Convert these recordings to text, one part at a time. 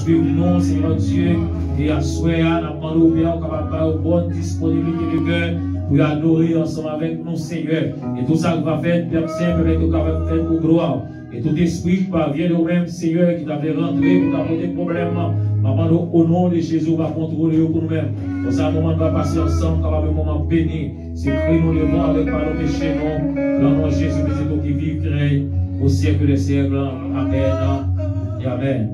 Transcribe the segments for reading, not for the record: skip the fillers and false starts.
suivre nous, Seigneur Dieu, et à souhait, à nous bien, capable de bonne disponibilité de cœur pour adorer ensemble avec nous, Seigneur. Et tout ça va faire, Père Saint, avec nous capable de faire pour gloire. Et tout esprit qui va venir nous-mêmes, Seigneur, qui t'avait rentré pour t'apporter problème, maman, au nom de Jésus, va contrôler pour nous-mêmes. Pour ça, moment va passer ensemble, capable de moment béni. C'est créé nous devant avec pardon péché, non. Dans le nom de Jésus, c'est qui vivrait au siècle des siècles. Amen. Et Amen.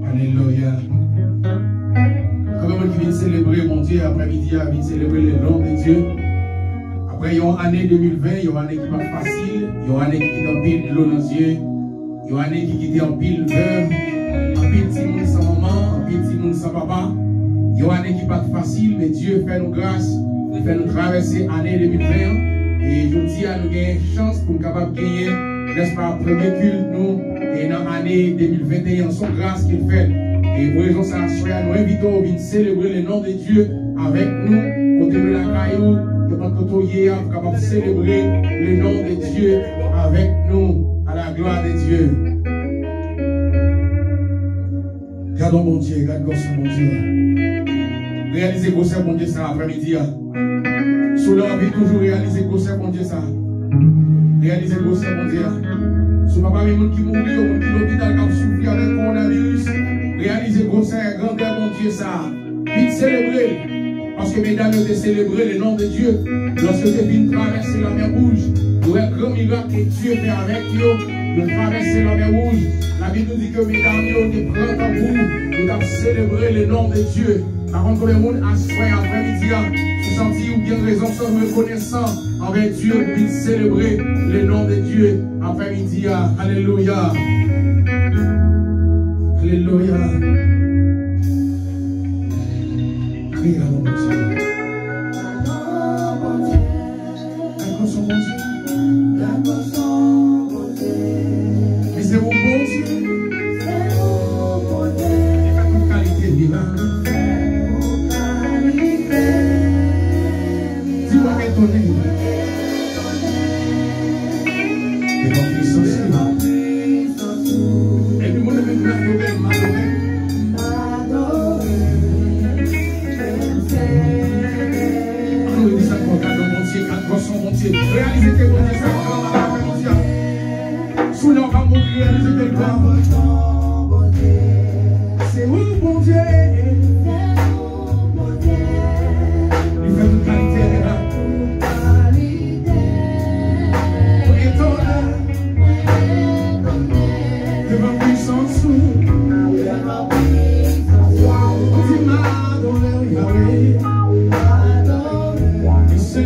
Alléluia. Comme on qui vient célébrer mon Dieu après-midi, vient célébrer le nom de Dieu. Après, il y a une année 2020, il y a une année qui n'est pas facile, il y a une année qui est en pile de l'eau dans les yeux, il y a une année qui est en pile veuve, en pile petit monde sans maman, en pile petit monde sans papa. Il y a une année qui n'est pas facile, mais Dieu fait nous grâce, il fait nous traverser l'année 2020. Et je dis à nous gagner une chance pour nous capables de gagner, n'est-ce pas, premier culte, nous, et dans l'année 2021, son grâce qu'il fait. Et pour raison ça, nous invitons à venir célébrer le nom de Dieu avec nous, côté de la caillou, de notre côté, pour capable de célébrer le nom de Dieu avec nous, à la gloire de Dieu. Gardons mon Dieu, gardons mon Dieu. Réalisez que c'est mon Dieu ça après-midi. Sous l'envie toujours réaliser que c'est mon Dieu ça. Réaliser que c'est mon Dieu. Sous papa, les gens qui mourent, les gens qui l'hôpital qui souffrent avec le coronavirus. Réaliser que c'est grandeur mon Dieu ça. Vite célébrer. Parce que mesdames, vous avez célébré le nom de Dieu. Lorsque vous avez traversé la mer rouge, vous avez un grand miracle que Dieu fait avec vous. Vous traversez la mer rouge. La Bible nous dit que mesdames, vous avez pris un bout. Vous avez célébré le nom de Dieu. Par contre, le monde a soin après-midi. Vous sentez ou bien raison, sans reconnaissant envers Dieu, pour célébrer le nom de Dieu après-midi. Alléluia. Alléluia. Crie à mon Dieu. D'accord, son bon Dieu. D'accord, son bon Dieu. Mais c'est mon bon Dieu. C'est mon bon Dieu. Il a toute qualité de vivant. Dis-moi qu'elle t'en est. Et ton puissance. Et puis, mon ami, tu l'as m'adorer. On dit ça pour regarder mon Dieu, quand son mon Dieu. Réalisez que mon Dieu, ça va mon Dieu. Sous leur va mourir, réalisez que le va. C'est où, mon Dieu? Il fait toute qualité, là. C'est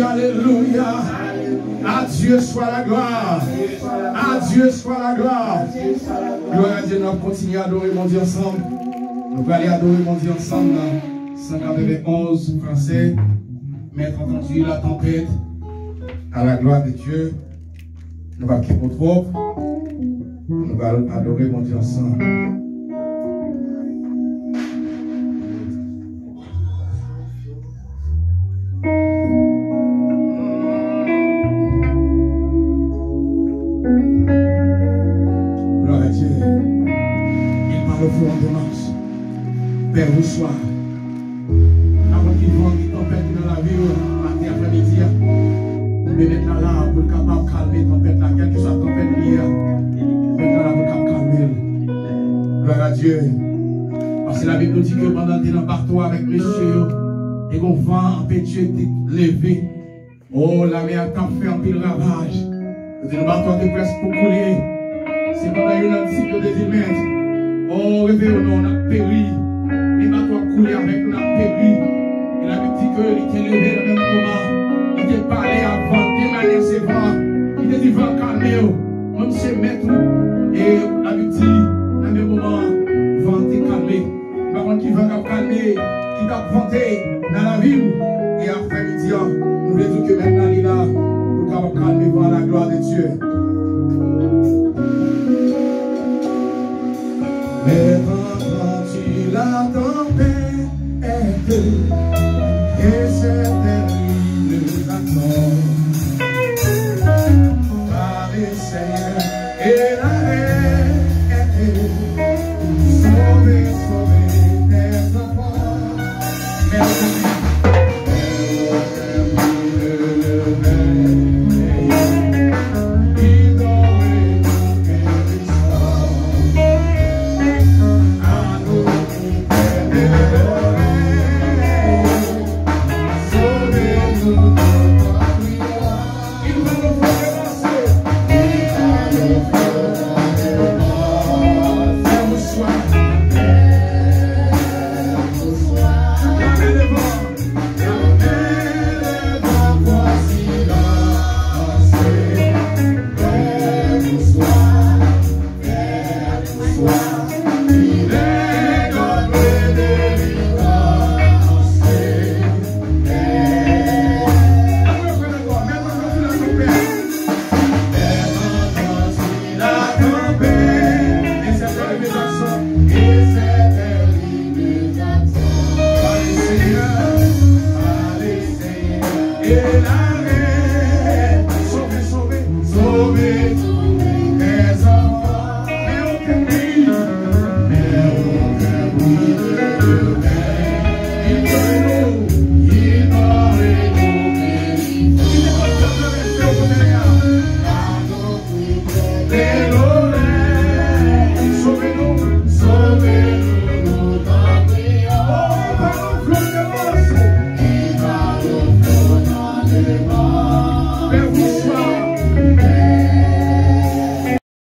Alléluia. À Dieu soit la gloire. À Dieu soit la gloire. Gloire à Dieu, nous continuons à adorer mon Dieu ensemble. Nous allons aller adorer mon Dieu ensemble dans 191 français. Mettre entendu la tempête à la gloire de Dieu. Nous allons quitter notre trop. Nous allons adorer mon Dieu ensemble. Père, bonsoir. Avant qu'il y ait une tempête dans la vie, matin après-midi, nous mettons là pour le capable calmer la tempête, quelle que soit la tempête liée. Maintenant là pour le capable calmer. Gloire à Dieu. Parce que la Bible nous dit que pendant que nous partons avec messieurs, et qu'on vent empêcher de lever. Oh, la mer a fait un pile ravage. Nous partons de presque pour couler. C'est pendant une cycle de 10 mètres. Oh, réveillons-nous, on a péri. Les bateaux ont coulé avec nous, on a péri. Et la Bible dit qu'il était levé au même moment. Il était parlé avant, démaner ses vents. Il était dit, vent calmer, on se met tout. Et la Bible dit, dans le même moment, vent est calmé. Par contre, qui va calmer, qui va vanter dans la ville. Et après-midi, nous disons que maintenant, il est là pour calmer, voir la gloire de Dieu. Mais quand tu la tempête,